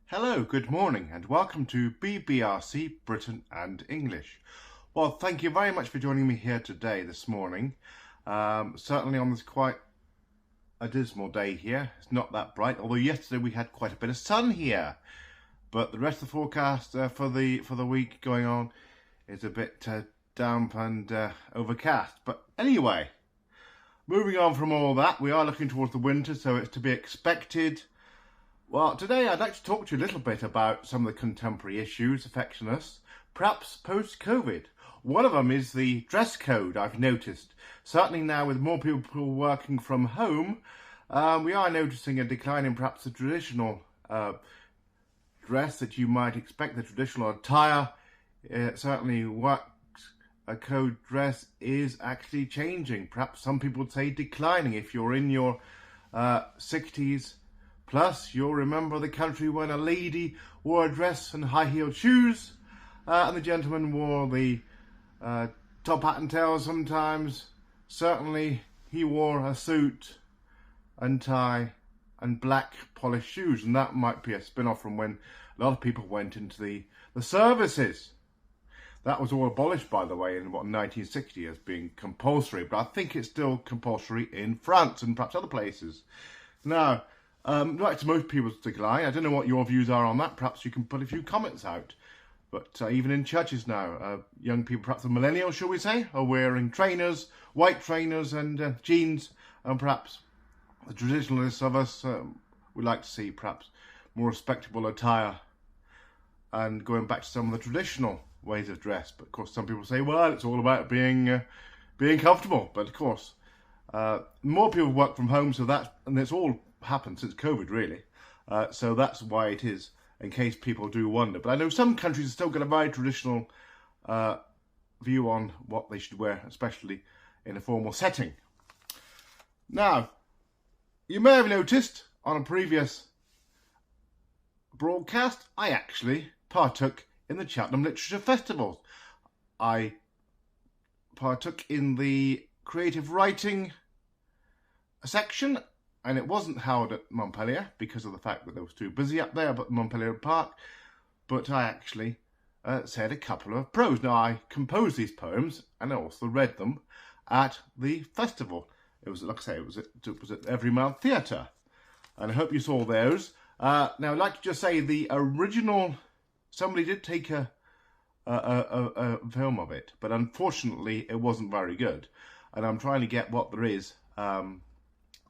Hello, good morning and welcome to BBRC Britain and English. Well, thank you very much for joining me here today, this morning. Certainly on this quite a dismal day here. It's not that bright, although yesterday we had quite a bit of sun here. But the rest of the forecast for the week going on is a bit damp and overcast. But anyway, moving on from all that, we are looking towards the winter, so it's to be expected. Well, today I'd like to talk to you a little bit about some of the contemporary issues affecting us, perhaps post-COVID. One of them is the dress code, I've noticed. Certainly now with more people working from home, we are noticing a decline in perhaps the traditional dress that you might expect, the traditional attire. Certainly work code dress is actually changing. Perhaps some people would say declining. If you're in your 60s, plus, you'll remember the country when a lady wore a dress and high-heeled shoes, and the gentleman wore the top hat and tail sometimes. Certainly, he wore a suit and tie and black polished shoes, and that might be a spin-off from when a lot of people went into the services. That was all abolished, by the way, in 1960 as being compulsory, but I think it's still compulsory in France and perhaps other places. Now, like to most people's decline, I don't know what your views are on that. Perhaps you can put a few comments out. But even in churches now, young people, perhaps the millennials, shall we say, are wearing trainers, white trainers and jeans. And perhaps the traditionalists of us would like to see perhaps more respectable attire and going back to some of the traditional ways of dress. But of course, some people say, well, it's all about being comfortable. But of course, more people work from home, so and it's all happened since COVID, really. So that's why it is, in case people do wonder. But I know some countries have still got a very traditional view on what they should wear, especially in a formal setting. Now, you may have noticed on a previous broadcast, I actually partook in the Cheltenham Literature Festival. I partook in the creative writing section, and it wasn't held at Montpellier because of the fact that it was too busy up there, but Montpellier Park. But I actually said a couple of prose. Now, I composed these poems and I also read them at the festival. It was, like I say, it was at Everymount Theatre, and I hope you saw those. Now, I'd like to just say the original. Somebody did take a film of it, but unfortunately, it wasn't very good. And I'm trying to get what there is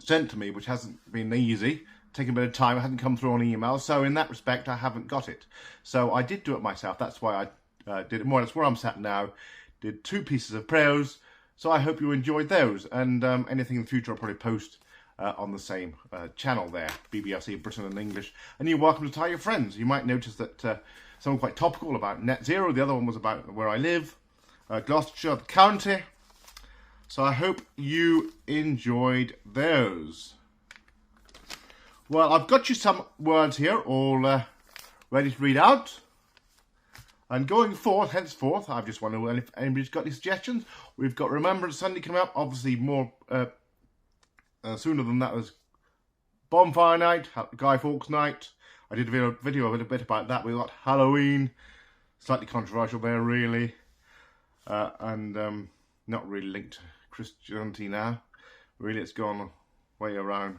sent to me, which hasn't been easy, taken a bit of time, it hadn't come through on email, so in that respect I haven't got it. So I did do it myself, that's why I did it more. That's where I'm sat now, did 2 pieces of prose, so I hope you enjoyed those, and anything in the future I'll probably post on the same channel there, BBRC Britain and English, and you're welcome to tell your friends. You might notice that some were quite topical about net zero, the other one was about where I live, Gloucestershire, the county. So I hope you enjoyed those. Well, I've got you some words here, all ready to read out. And going forth, henceforth, I just wonder if anybody's got any suggestions. We've got Remembrance Sunday coming up. Obviously, more sooner than that was Bonfire Night, Guy Fawkes Night. I did a video a bit about that. We've got Halloween, slightly controversial there, really, and not really linked to Christianity now. Really, it's gone way around.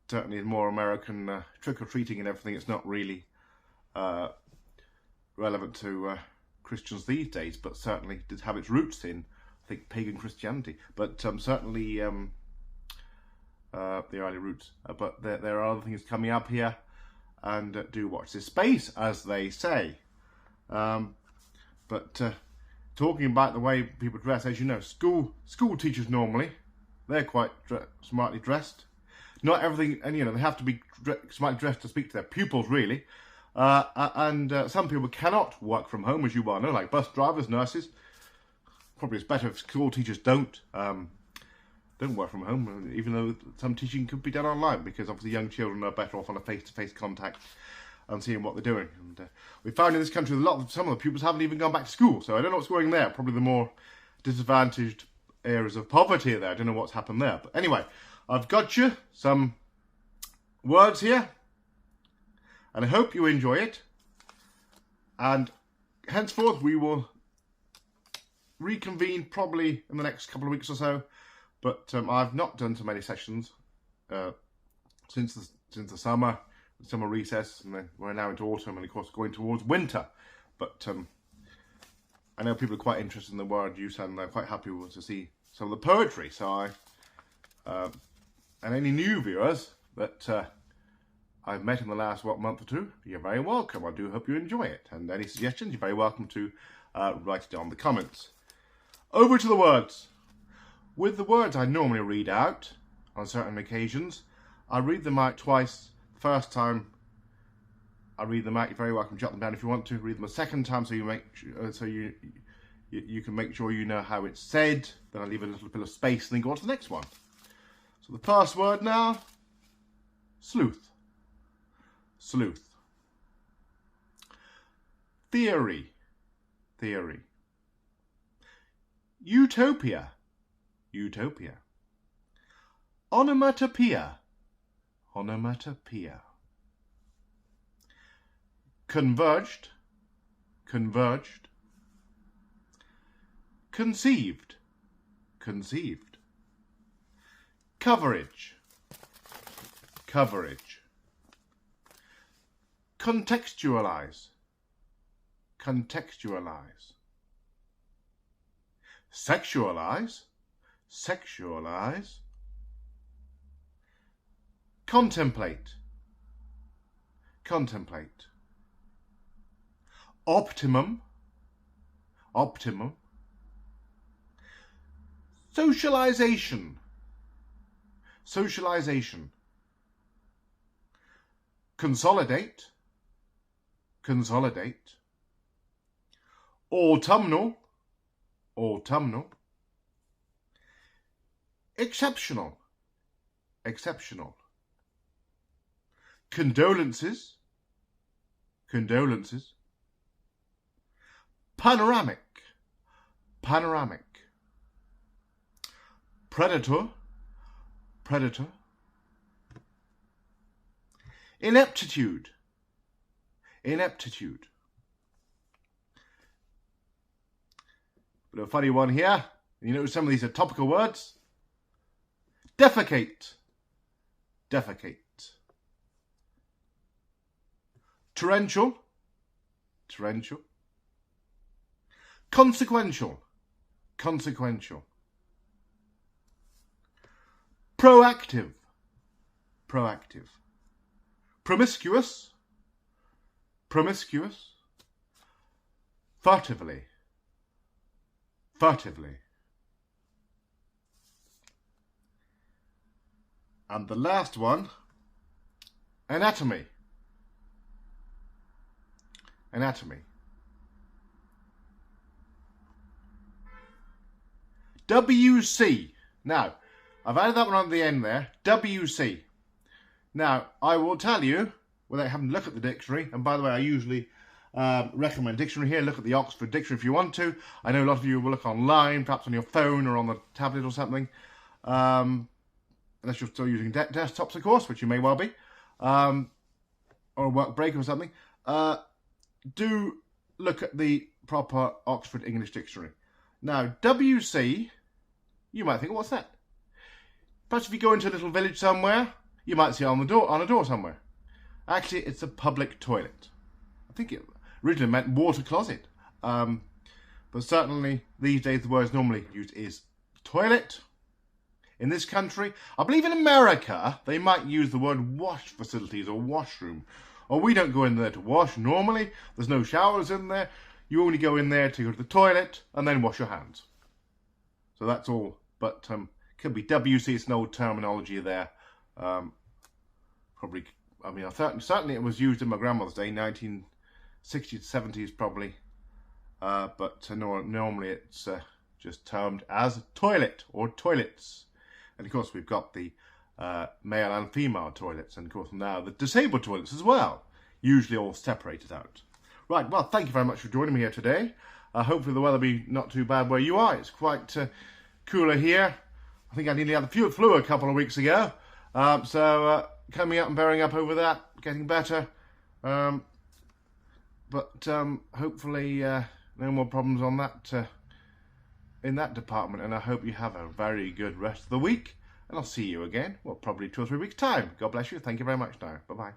Certainly more American trick-or-treating and everything. It's not really relevant to Christians these days, but certainly did have its roots in, I think, pagan Christianity. But certainly the early roots. But there are other things coming up here, and do watch this space, as they say. Talking about the way people dress, as you know, school teachers normally, they're quite smartly dressed. Not everything, and you know, they have to be smartly dressed to speak to their pupils, really. Some people cannot work from home, as you well know, like bus drivers, nurses. Probably it's better if school teachers don't work from home, even though some teaching could be done online, because obviously young children are better off on a face-to-face contact and seeing what they're doing. And we found in this country some of the pupils haven't even gone back to school, so I don't know what's going there. Probably the more disadvantaged areas of poverty there. I don't know what's happened there. But anyway, I've got you some words here. and I hope you enjoy it. And henceforth we will reconvene probably in the next couple of weeks or so. But I've not done so many sessions since the summer recess, and then we're now into autumn, and of course going towards winter. But I know people are quite interested in the word use, and they're quite happy to see some of the poetry. So and any new viewers that I've met in the last month or two, you're very welcome. I do hope you enjoy it, and any suggestions, you're very welcome to write it down in the comments. Over to the words. With the words I normally read out on certain occasions, I read them out twice. The first time I read them out, you're very welcome to jot them down if you want to. Read them a second time so you can make sure you know how it's said. Then I leave a little bit of space and then go on to the next one. So the first word now, sleuth. Sleuth. Theory. Theory. Utopia. Utopia. Onomatopoeia. Onomatopoeia. Converged. Converged. Conceived. Conceived. Coverage. Coverage. Contextualize. Contextualize. Sexualize. Sexualize. Contemplate. Contemplate. Optimum. Optimum. Socialization. Socialization. Consolidate. Consolidate. Autumnal. Autumnal. Exceptional. Exceptional. Condolences. Condolences. Panoramic. Panoramic. Predator. Predator. Ineptitude. Ineptitude. Bit of a funny one here. You know, some of these are topical words. Defecate. Defecate. Torrential. Torrential. Consequential. Consequential. Proactive. Proactive. Promiscuous. Promiscuous. Furtively. Furtively. And the last one, anatomy. Anatomy. WC. Now, I've added that one on the end there. WC. Now, I will tell you, without having to look at the dictionary, and by the way, I usually recommend dictionary here. Look at the Oxford Dictionary if you want to. I know a lot of you will look online, perhaps on your phone or on the tablet or something. Unless you're still using desktops, of course, which you may well be. Or a work break or something. Do look at the proper Oxford English Dictionary. Now, WC, you might think, what's that? Perhaps if you go into a little village somewhere, you might see it on a door somewhere. Actually, it's a public toilet. I think it originally meant water closet. But certainly, these days, the word normally used is toilet. In this country, I believe in America, they might use the word wash facilities or washroom. Or we don't go in there to wash normally. There's no showers in there. You only go in there to go to the toilet and then wash your hands. So that's all. But could be WC, it's an old terminology there. Probably, I mean, certainly it was used in my grandmother's day, 1960s, 70s probably. But normally it's just termed as toilet or toilets. And of course we've got the male and female toilets, and of course now the disabled toilets as well, usually all separated out. Right, well, thank you very much for joining me here today. Hopefully the weather will be not too bad where you are. It's quite cooler here. I think I nearly had the flu a couple of weeks ago. So coming up and bearing up over that, getting better. But hopefully no more problems on that in that department, and I hope you have a very good rest of the week, and I'll see you again, well, probably 2 or 3 weeks time. God bless you. Thank you very much now. Bye bye.